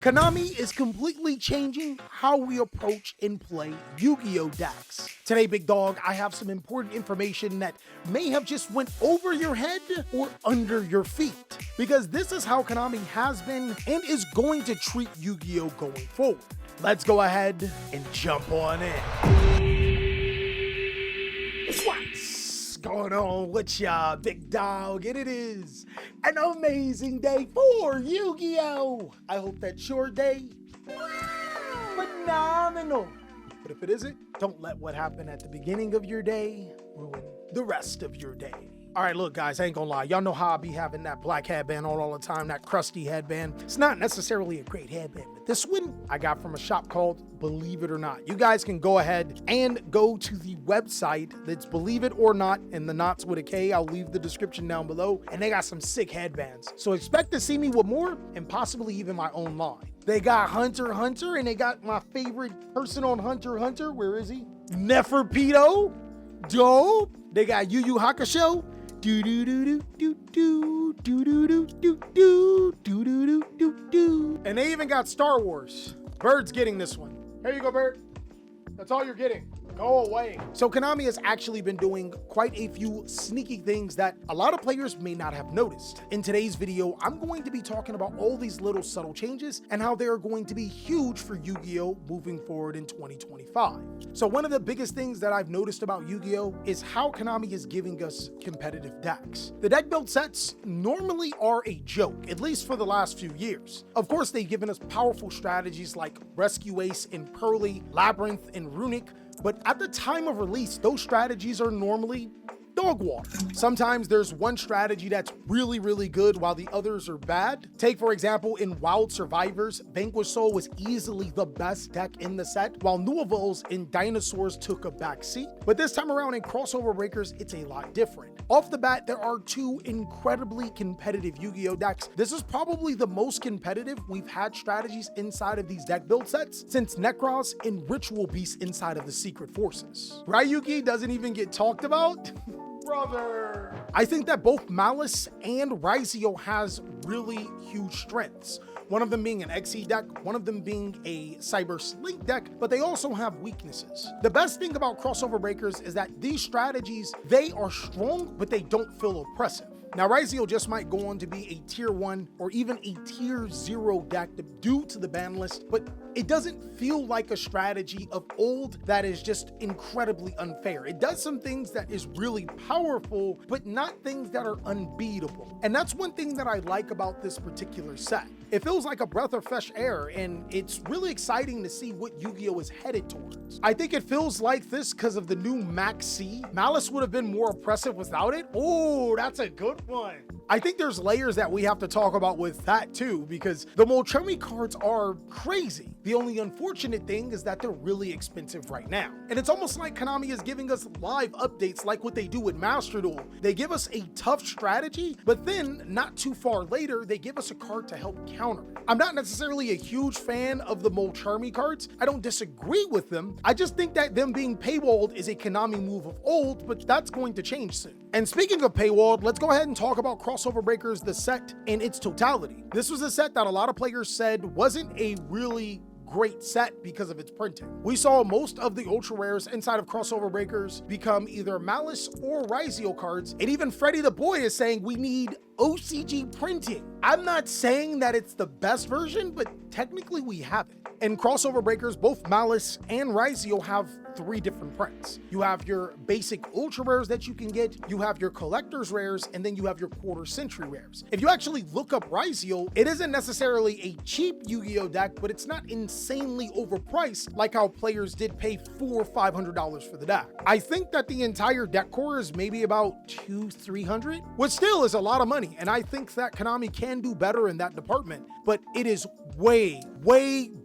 Konami is completely changing how we approach and play Yu-Gi-Oh decks. Today, big dog, I have some important information that may have just went over your head or under your feet, because this is how Konami has been and is going to treat Yu-Gi-Oh going forward. Let's go ahead and jump on in. What's going on with ya, big dog? And it is an amazing day for Yu-Gi-Oh! I hope that's your day phenomenal. But if it isn't, don't let what happened at the beginning of your day ruin the rest of your day. All right, look, guys, I ain't gonna lie. Y'all know how I be having that black headband on all the time, that crusty headband. It's not necessarily a great headband, but this one I got from a shop called Believe It or Not. You guys can go ahead and go to the website that's Believe It or Not, and the knots with a K. I'll leave the description down below. And they got some sick headbands. So expect to see me with more and possibly even my own line. They got Hunter x Hunter, and they got my favorite person on Hunter x Hunter. Where is he? Neferpitou. Dope. They got Yu Yu Hakusho. Do do do do do do do do do do do do do do do. And they even got Star Wars. Bird's getting this one. Here you go, Bird. That's all you're getting. Go away. So Konami has actually been doing quite a few sneaky things that a lot of players may not have noticed. In today's video, I'm going to be talking about all these little subtle changes and how they are going to be huge for Yu-Gi-Oh moving forward in 2025. So one of the biggest things that I've noticed about Yu-Gi-Oh is how Konami is giving us competitive decks. The deck build sets normally are a joke, at least for the last few years. Of course, they've given us powerful strategies like Rescue Ace and Pearly, Labyrinth and Runic, but at the time of release, those strategies are normally dog water. Sometimes there's one strategy that's really good while the others are bad. Take, for example, in Wild Survivors, Vanquish Soul was easily the best deck in the set, while Nuevos and Dinosaurs took a back seat. But this time around in Crossover Breakers, it's a lot different. Off the bat, there are two incredibly competitive Yu-Gi-Oh decks. This is probably the most competitive we've had strategies inside of these deck build sets since Nekroz and Ritual Beast inside of the Secret Forces. Ryugi doesn't even get talked about. Brother. I think that both Malice and Yugioh has really huge strengths. One of them being an XE deck, one of them being a Cyber Slink deck, but they also have weaknesses. The best thing about Crossover Breakers is that these strategies, they are strong, but they don't feel oppressive. Now, Yugioh just might go on to be a tier 1 or even a tier 0 deck due to the ban list, but it doesn't feel like a strategy of old that is just incredibly unfair. It does some things that is really powerful, but not things that are unbeatable. And that's one thing that I like about this particular set. It feels like a breath of fresh air, and it's really exciting to see what Yu-Gi-Oh is headed towards. I think it feels like this because of the new Max C. Malice would have been more oppressive without it. Oh, that's a good one. I think there's layers that we have to talk about with that too, because the Molchemi cards are crazy. The only unfortunate thing is that they're really expensive right now. And it's almost like Konami is giving us live updates like what they do with Master Duel. They give us a tough strategy, but then not too far later, they give us a card to help counter it. I'm not necessarily a huge fan of the Molchemi cards. I don't disagree with them. I just think that them being paywalled is a Konami move of old, but that's going to change soon. And speaking of paywalled, let's go ahead and talk about Crossover Breakers, the set in its totality. This was a set that a lot of players said wasn't a really great set because of its printing. We saw most of the ultra rares inside of Crossover Breakers become either Malice or Yugioh cards, and even Freddy the Boy is saying we need OCG printing. I'm not saying that it's the best version, but technically we have it. In Crossover Breakers, both Malice and Yugioh have 3 different prints. You have your basic ultra rares that you can get, you have your collector's rares, and then you have your quarter century rares. If you actually look up Yugioh, it isn't necessarily a cheap Yu-Gi-Oh deck, but it's not insanely overpriced like how players did pay $400 or $500 for the deck. I think that the entire deck core is maybe about $200-300, which still is a lot of money, and I think that Konami can do better in that department, but it is way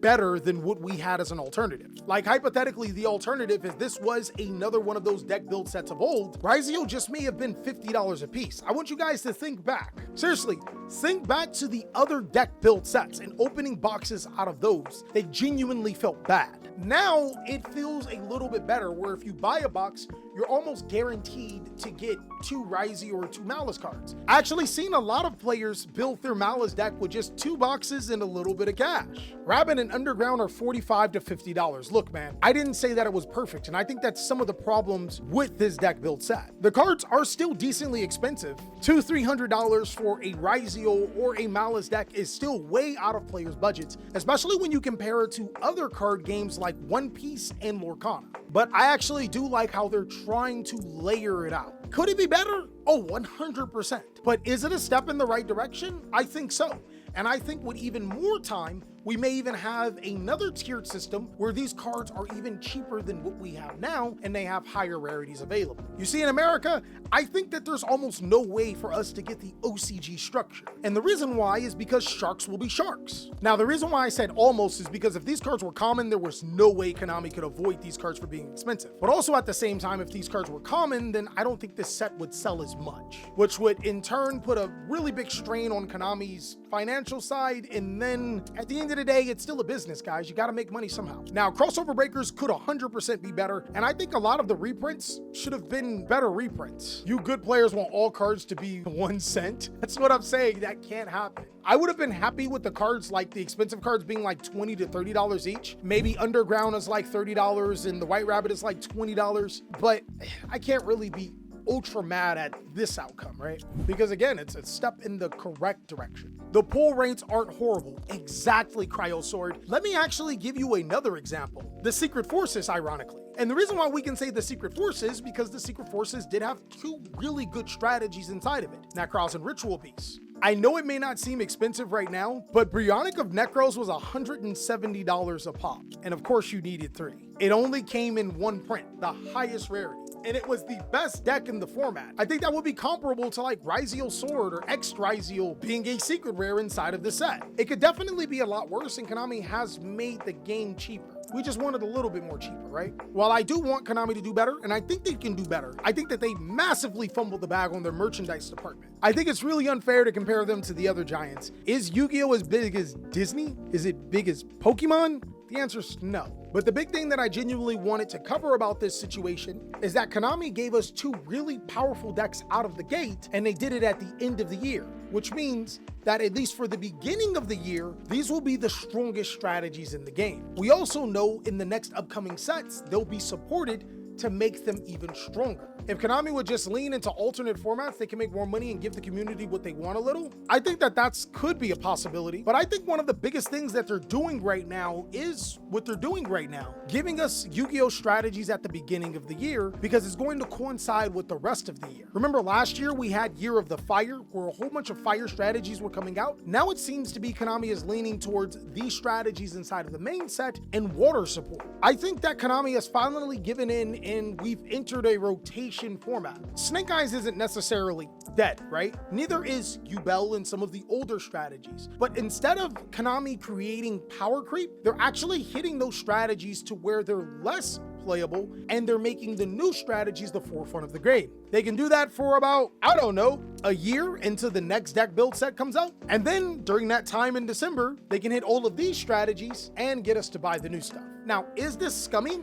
better than what we had as an alternative. Like, hypothetically, the alternative, if this was another one of those deck build sets of old, Yugioh just may have been $50 a piece. I want you guys to think back. Seriously, Think back to the other deck build sets and opening boxes out of those that genuinely felt bad. Now it feels a little bit better, where if you buy a box, you're almost guaranteed to get 2 Rarity or 2 Malice cards. I actually seen a lot of players build their Malice deck with just 2 boxes and a little bit of cash. Rabbit and Underground are $45 to $50. Look, man, I didn't say that it was perfect, and I think that's some of the problems with this deck build set. The cards are still decently expensive. $200-300 for a Yugioh or a Malice deck is still way out of players' budgets, especially when you compare it to other card games like One Piece and Lorcana. But I actually do like how they're trying to layer it out. Could it be better? Oh, 100%. But is it a step in the right direction? I think so. And I think with even more time, we may even have another tiered system where these cards are even cheaper than what we have now, and they have higher rarities available. You see, in America, I think that there's almost no way for us to get the OCG structure. And the reason why is because sharks will be sharks. Now, the reason why I said almost is because if these cards were common, there was no way Konami could avoid these cards from being expensive. But also at the same time, if these cards were common, then I don't think this set would sell as much, which would in turn put a really big strain on Konami's financial side. And then at the end of the day, it's still a business, guys. You got to make money somehow. Now, crossover breakers could 100% be better, and I think a lot of the reprints should have been better reprints. You good players want all cards to be 1 cent. That's what I'm saying. That can't happen. I would have been happy with the cards, like the expensive cards being like $20 to $30 each. Maybe Underground is like $30 and the White Rabbit is like $20, but I can't really be ultra mad at this outcome, right? Because again, it's a step in the correct direction. The pull rates aren't horrible. Exactly, Cryo Sword. Let me actually give you another example. The Secret Forces, ironically. And the reason why we can say the Secret Forces, because the Secret Forces did have 2 really good strategies inside of it, Necros and Ritual Piece. I know it may not seem expensive right now, but Bryonic of Necros was $170 a pop. And of course you needed 3. It only came in 1 print, the highest rarity. And it was the best deck in the format. I think that would be comparable to like Yugioh Sword or Yugioh being a secret rare inside of the set. It could definitely be a lot worse, and Konami has made the game cheaper. We just want it a little bit more cheaper, right? While I do want Konami to do better, and I think they can do better, I think that they massively fumbled the bag on their merchandise department. I think it's really unfair to compare them to the other giants. Is Yu-Gi-Oh as big as Disney? Is it big as Pokemon? The answer is no. But the big thing that I genuinely wanted to cover about this situation is that Konami gave us 2 really powerful decks out of the gate, and they did it at the end of the year, which means that at least for the beginning of the year, these will be the strongest strategies in the game. We also know in the next upcoming sets, they'll be supported to make them even stronger. If Konami would just lean into alternate formats, they can make more money and give the community what they want a little. I think that could be a possibility, but I think one of the biggest things that they're doing right now is what they're doing right now, giving us Yu-Gi-Oh strategies at the beginning of the year, because it's going to coincide with the rest of the year. Remember last year we had Year of the Fire, where a whole bunch of fire strategies were coming out. Now it seems to be Konami is leaning towards these strategies inside of the main set and water support. I think that Konami has finally given in and we've entered a rotation format. Snake Eyes isn't necessarily dead, right? Neither is Yubel and some of the older strategies. But instead of Konami creating power creep, they're actually hitting those strategies to where they're less playable, and they're making the new strategies the forefront of the game. They can do that for about, I don't know, a year until the next deck build set comes out. And then during that time in December, they can hit all of these strategies and get us to buy the new stuff. Now, is this scummy?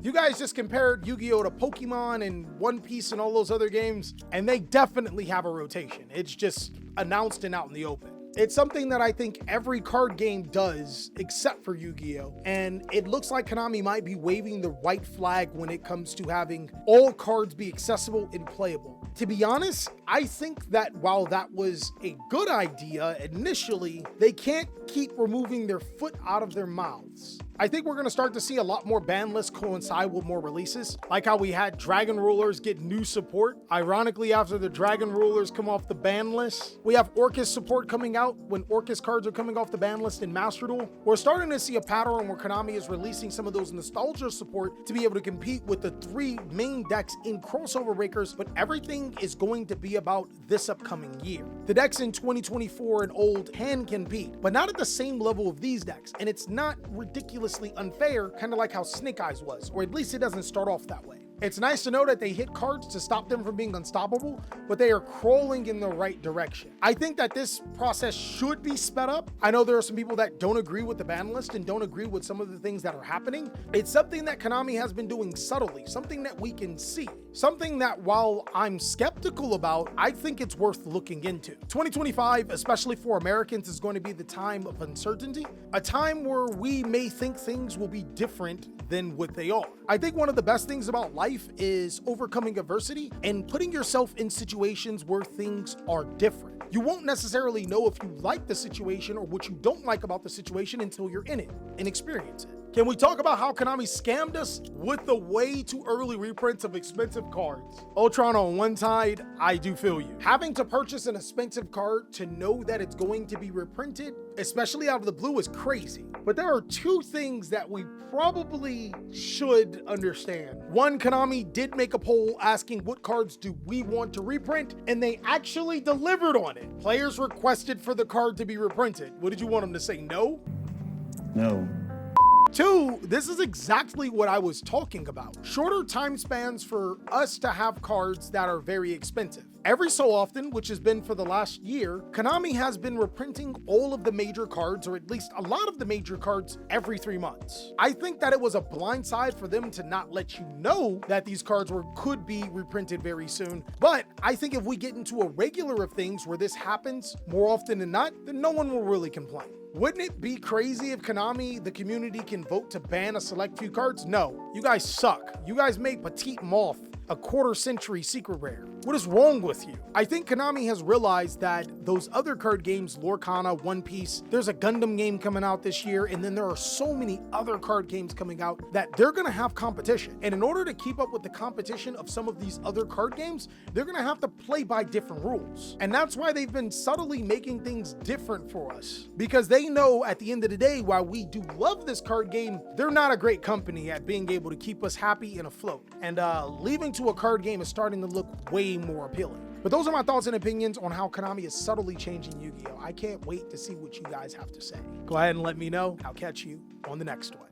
You guys just compared Yu-Gi-Oh to Pokemon and One Piece and all those other games, and they definitely have a rotation. It's just announced and out in the open. It's something that I think every card game does except for Yu-Gi-Oh! And it looks like Konami might be waving the white flag when it comes to having all cards be accessible and playable. To be honest, I think that while that was a good idea initially, they can't keep removing their foot out of their mouths. I think we're going to start to see a lot more ban lists coincide with more releases, like how we had Dragon Rulers get new support. Ironically, after the Dragon Rulers come off the ban list, we have Orcus support coming out when Orcus cards are coming off the ban list in Master Duel. We're starting to see a pattern where Konami is releasing some of those nostalgia support to be able to compete with the 3 main decks in crossover breakers, but everything is going to be about this upcoming year. The decks in 2024 and old can compete, but not at the same level of these decks, and it's not ridiculous unfair, kind of like how Snake Eyes was, or at least it doesn't start off that way. It's nice to know that they hit cards to stop them from being unstoppable, but they are crawling in the right direction. I think that this process should be sped up. I know there are some people that don't agree with the ban list and don't agree with some of the things that are happening. It's something that Konami has been doing subtly, something that we can see, something that while I'm skeptical about, I think it's worth looking into. 2025, especially for Americans, is going to be the time of uncertainty, a time where we may think things will be different than what they are. I think one of the best things about life is overcoming adversity and putting yourself in situations where things are different. You won't necessarily know if you like the situation or what you don't like about the situation until you're in it and experience it. Can we talk about how Konami scammed us with the way too early reprints of expensive cards? Ultron, on one side, I do feel you. Having to purchase an expensive card to know that it's going to be reprinted, especially out of the blue, is crazy. But there are two things that we probably should understand. One, Konami did make a poll asking what cards do we want to reprint, and they actually delivered on it. Players requested for the card to be reprinted. What did you want them to say, no? No. Two, this is exactly what I was talking about. Shorter time spans for us to have cards that are very expensive. Every so often, which has been for the last year, Konami has been reprinting all of the major cards, or at least a lot of the major cards, every 3 months. I think that it was a blindside for them to not let you know that these cards could be reprinted very soon. But I think if we get into a regular of things where this happens more often than not, then no one will really complain. Wouldn't it be crazy if Konami, the community, can vote to ban a select few cards? No, you guys suck. You guys made Petite Moth a quarter-century secret rare. What is wrong with you? I think Konami has realized that those other card games, Lorcana, One Piece, there's a Gundam game coming out this year, and then there are so many other card games coming out that they're gonna have competition. And in order to keep up with the competition of some of these other card games, they're gonna have to play by different rules. And that's why they've been subtly making things different for us. Because they know at the end of the day, while we do love this card game, they're not a great company at being able to keep us happy and afloat. And leaving to a card game is starting to look way more appealing. But those are my thoughts and opinions on how Konami is subtly changing Yu-Gi-Oh! I can't wait to see what you guys have to say. Go ahead and let me know. I'll catch you on the next one.